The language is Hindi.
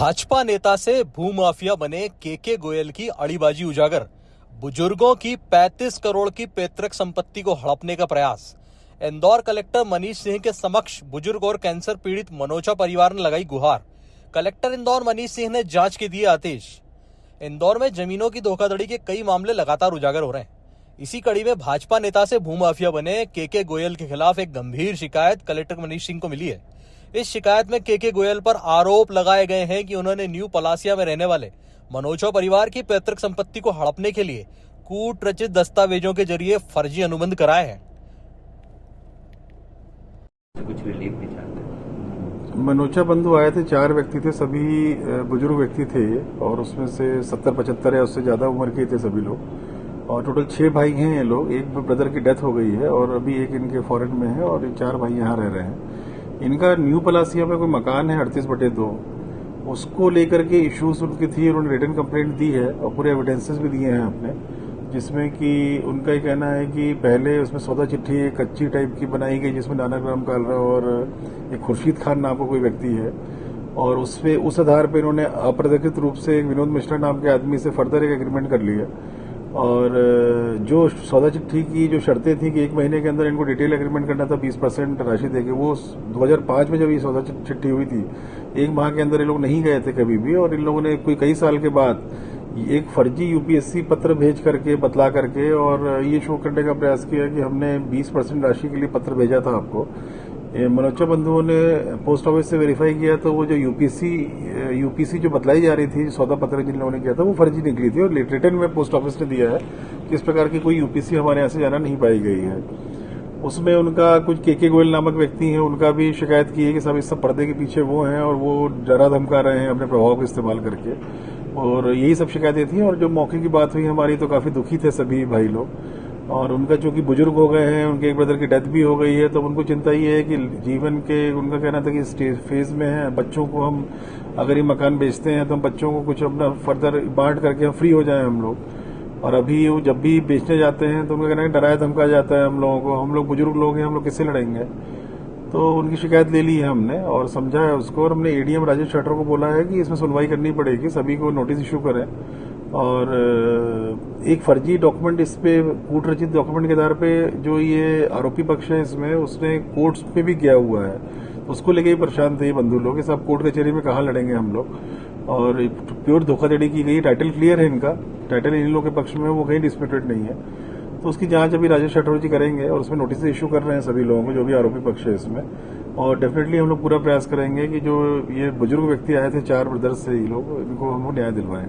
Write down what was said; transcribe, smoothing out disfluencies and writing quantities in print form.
भाजपा नेता से भूमाफिया बने के गोयल की अड़ीबाजी उजागर। बुजुर्गों की 35 करोड़ की पैतृक संपत्ति को हड़पने का प्रयास। इंदौर कलेक्टर मनीष सिंह के समक्ष बुजुर्ग और कैंसर पीड़ित मनोचा परिवार ने लगाई गुहार। कलेक्टर इंदौर मनीष सिंह ने जांच के दिए आदेश। इंदौर में जमीनों की धोखाधड़ी के कई मामले लगातार उजागर हो रहे हैं। इसी कड़ी में भाजपा नेता से भूमाफिया बने के गोयल के खिलाफ एक गंभीर शिकायत कलेक्टर मनीष सिंह को मिली है। इस शिकायत में के गोयल पर आरोप लगाए गए हैं कि उन्होंने न्यू पलासिया में रहने वाले मनोचा परिवार की पैतृक संपत्ति को हड़पने के लिए कूट रचित दस्तावेजों के जरिए फर्जी अनुबंध कराए हैं। कुछ रिलीफ भी चाहते हैं। मनोचा बंधु आए थे, 4 व्यक्ति थे, सभी बुजुर्ग व्यक्ति थे और उसमें से 70-75 या उससे ज्यादा उम्र के थे सभी लोग। और टोटल 6 भाई हैं ये लोग। एक ब्रदर की डेथ हो गई है और अभी एक इनके फॉरेन में है और 4 भाई यहाँ रह रहे हैं। इनका न्यू पलासिया में कोई मकान है 38/2, उसको लेकर के इश्यूज उनकी थी। उन्होंने रिटर्न कंप्लेंट दी है और पूरे एविडेंसेस भी दिए हैं अपने, जिसमें कि उनका ये कहना है कि पहले उसमें सौदा चिट्ठी एक कच्ची टाइप की बनाई गई जिसमें नानाग्राम कालरा और एक खुर्शीद खान नाम का कोई व्यक्ति है, और उसपे उस आधार पर इन्होंने अप्रधिकृत रूप से एक विनोद मिश्रा नाम के आदमी से फर्दर एक एग्रीमेंट कर लिया। और जो सौदा चिट्ठी की जो शर्तें थी कि 1 महीने के अंदर इनको डिटेल एग्रीमेंट करना था 20% राशि देके, वो 2005 में जब ये सौदा चिट्ठी हुई थी 1 माह के अंदर ये लोग नहीं गए थे कभी भी। और इन लोगों ने कई साल के बाद एक फर्जी यूपीएससी पत्र भेज करके बतला करके और ये शो करने का प्रयास किया कि हमने 20% राशि के लिए पत्र भेजा था आपको। मनोचा बंधुओं ने पोस्ट ऑफिस से वेरीफाई किया तो वो जो यूपीसी जो बतलाई जा रही थी, सौदा पत्र जिन लोगों ने किया था, वो फर्जी निकली थी और रिटर्न में पोस्ट ऑफिस ने दिया है कि इस प्रकार की कोई यूपीसी हमारे यहाँ से जाना नहीं पाई गई है। उसमें उनका कुछ के गोयल नामक व्यक्ति हैं, उनका भी शिकायत की है कि सब इस सब पर्दे के पीछे वो हैं और वो डरा धमका रहे हैं अपने प्रभाव का इस्तेमाल करके, और यही सब शिकायतें थी। और जो मौके की बात हुई हमारी तो काफी दुखी थे सभी भाई लोग। और उनका चूंकि बुजुर्ग हो गए हैं, उनके एक ब्रदर की डेथ भी हो गई है, तो उनको चिंता ये है कि जीवन के, उनका कहना था कि स्टेज फेज में है, बच्चों को हम अगर ये मकान बेचते हैं तो हम बच्चों को कुछ अपना फर्दर बांट करके हम फ्री हो जाएं हम लोग। और अभी वो जब भी बेचने जाते हैं तो उनका कहना है डराया धमकाया जाता है हम लोगों को, हम लोग बुजुर्ग लोग हैं, हम लोग किससे लड़ेंगे। तो उनकी शिकायत ले ली है हमने और समझा है उसको, और हमने एडीएम राजेश शटर को बोला है कि इसमें सुनवाई करनी पड़ेगी, सभी को नोटिस इश्यू करें। और एक फर्जी डॉक्यूमेंट, इस पे कूट रचित डॉक्यूमेंट के आधार पे जो ये आरोपी पक्ष है इसमें, उसने कोर्ट्स पे भी गया हुआ है, उसको लेके ही परेशान थे ये बंधु लोग। सब कोर्ट कचहरी में कहाँ लड़ेंगे हम लोग। और प्योर धोखाधड़ी की गई। टाइटल क्लियर है इनका, टाइटल इन लोगों के पक्ष में, वो कहीं डिस्प्यूटेड नहीं है। तो उसकी जांच अभी राजेश शटर जी करेंगे और उसमें नोटिस इश्यू कर रहे हैं सभी लोगों को जो भी आरोपी पक्ष है इसमें। और डेफिनेटली हम लोग पूरा प्रयास करेंगे कि जो ये बुजुर्ग व्यक्ति आए थे 4 ब्रदर्स से, ये लोग, इनको हम न्याय दिलवाएं।